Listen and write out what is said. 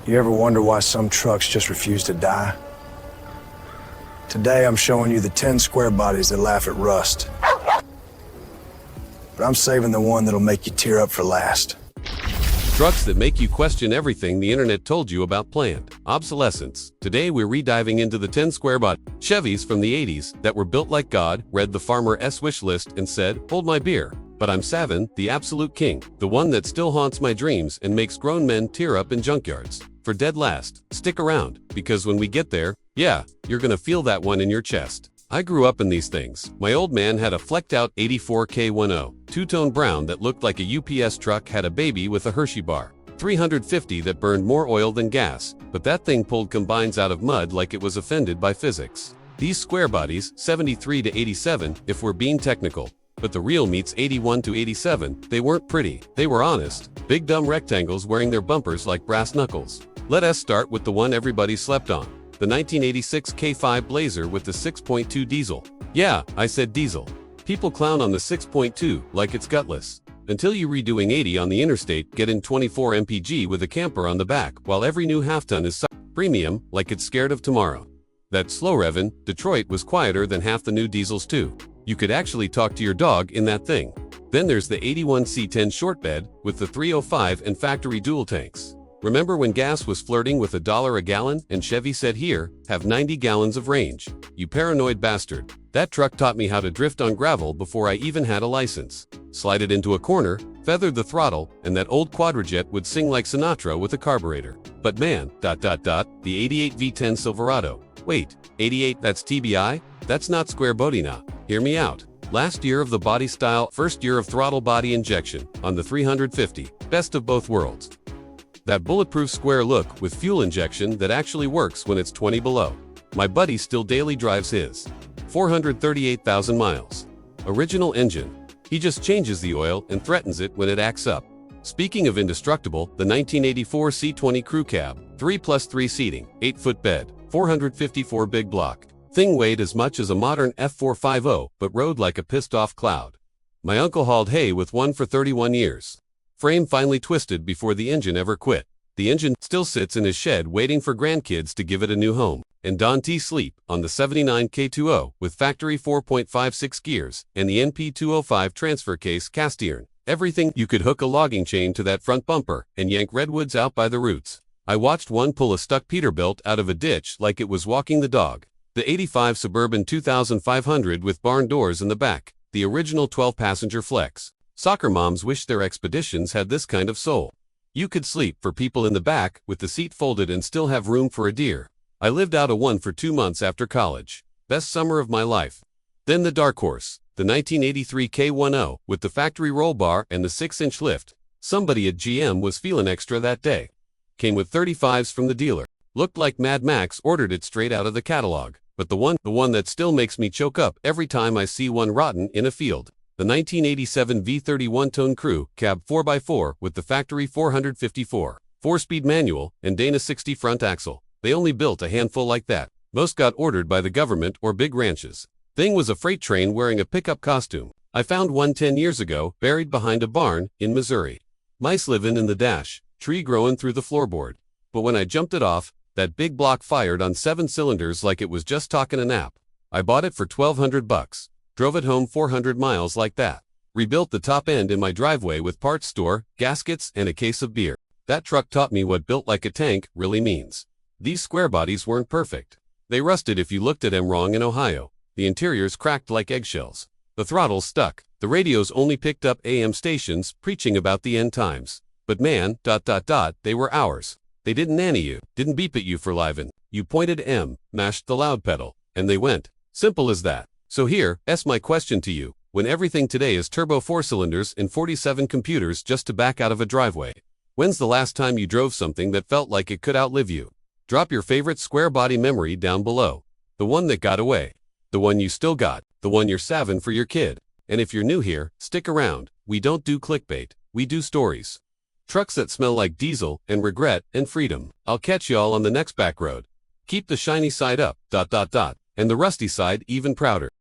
You ever wonder why some trucks just refuse to die? Today I'm showing you the 10 square bodies that laugh at rust. But I'm saving the one that'll make you tear up for last. Trucks that make you question everything the internet told you about planned obsolescence. Today we're rediving into the 10 Squarebody Chevys from the 80s that were built like God, read the farmer's wish list and said, "Hold my beer." But I'm Savin, the absolute king, the one that still haunts my dreams and makes grown men tear up in junkyards. For dead last, stick around, because when we get there, yeah, you're gonna feel that one in your chest. I grew up in these things. My old man had a flecked-out 84 K10, two-tone brown that looked like a UPS truck had a baby with a Hershey bar. 350 that burned more oil than gas, but that thing pulled combines out of mud like it was offended by physics. These square bodies, 73 to 87, if we're being technical. But the real meat's 81 to 87, they weren't pretty, they were honest. Big dumb rectangles wearing their bumpers like brass knuckles. Let us start with the one everybody slept on. The 1986 K5 Blazer with the 6.2 diesel. Yeah, I said diesel. People clown on the 6.2 like it's gutless. Until you redoing 80 on the interstate, get in 24 mpg with a camper on the back, while every new half-ton is premium, like it's scared of tomorrow. That slow revvin', Detroit was quieter than half the new diesels too. You could actually talk to your dog in that thing. Then there's the 81 C10 short bed with the 305 and factory dual tanks. Remember when gas was flirting with $1 a gallon and Chevy said, "Here, have 90 gallons of range." You paranoid bastard. That truck taught me how to drift on gravel before I even had a license. Slide it into a corner, feathered the throttle, and that old quadrajet would sing like Sinatra with a carburetor. But man, the 88 V10 Silverado. Wait, 88, that's TBI? That's not Squarebody now. Hear me out. Last year of the body style, first year of throttle body injection, on the 350, best of both worlds. That bulletproof square look with fuel injection that actually works when it's 20 below. My buddy still daily drives his. 438,000 miles. Original engine. He just changes the oil and threatens it when it acts up. Speaking of indestructible, the 1984 C20 crew cab, 3+3 seating, 8-foot bed, 454 big block. Thing weighed as much as a modern F450, but rode like a pissed-off cloud. My uncle hauled hay with one for 31 years. Frame finally twisted before the engine ever quit. The engine still sits in his shed waiting for grandkids to give it a new home. And Don T. sleep on the 79 K20 with factory 4.56 gears and the NP205 transfer case cast iron. Everything you could hook a logging chain to that front bumper and yank redwoods out by the roots. I watched one pull a stuck Peterbilt out of a ditch like it was walking the dog. The 85 Suburban 2500 with barn doors in the back, the original 12-passenger flex. Soccer moms wish their expeditions had this kind of soul. You could sleep for people in the back with the seat folded and still have room for a deer. I lived out of one for 2 months after college. Best summer of my life. Then the dark horse, the 1983 K10 with the factory roll bar and the 6-inch lift. Somebody at GM was feeling extra that day. Came with 35s from the dealer. Looked like Mad Max ordered it straight out of the catalog. But the one that still makes me choke up every time I see one rotten in a field. The 1987 V30 tone crew cab 4x4 with the factory 454, 4-speed manual, and Dana 60 front axle. They only built a handful like that. Most got ordered by the government or big ranches. Thing was a freight train wearing a pickup costume. I found one 10 years ago, buried behind a barn in Missouri. Mice living in the dash, tree growing through the floorboard. But when I jumped it off, that big block fired on 7 cylinders like it was just talking a nap. I bought it for $1,200. Drove it home 400 miles like that. Rebuilt the top end in my driveway with parts store, gaskets, and a case of beer. That truck taught me what built like a tank really means. These square bodies weren't perfect. They rusted if you looked at them wrong in Ohio. The interiors cracked like eggshells. The throttles stuck. The radios only picked up AM stations preaching about the end times. But man, they were ours. They didn't nanny you, didn't beep at you for livin'. You pointed M, mashed the loud pedal, and they went. Simple as that. So here's my question to you. When everything today is turbo 4-cylinders and 47 computers just to back out of a driveway, when's the last time you drove something that felt like it could outlive you? Drop your favorite square body memory down below. The one that got away. The one you still got. The one you're savin' for your kid. And if you're new here, stick around. We don't do clickbait. We do stories. Trucks that smell like diesel and regret and freedom. I'll catch y'all on the next back road. Keep the shiny side up, and the rusty side even prouder.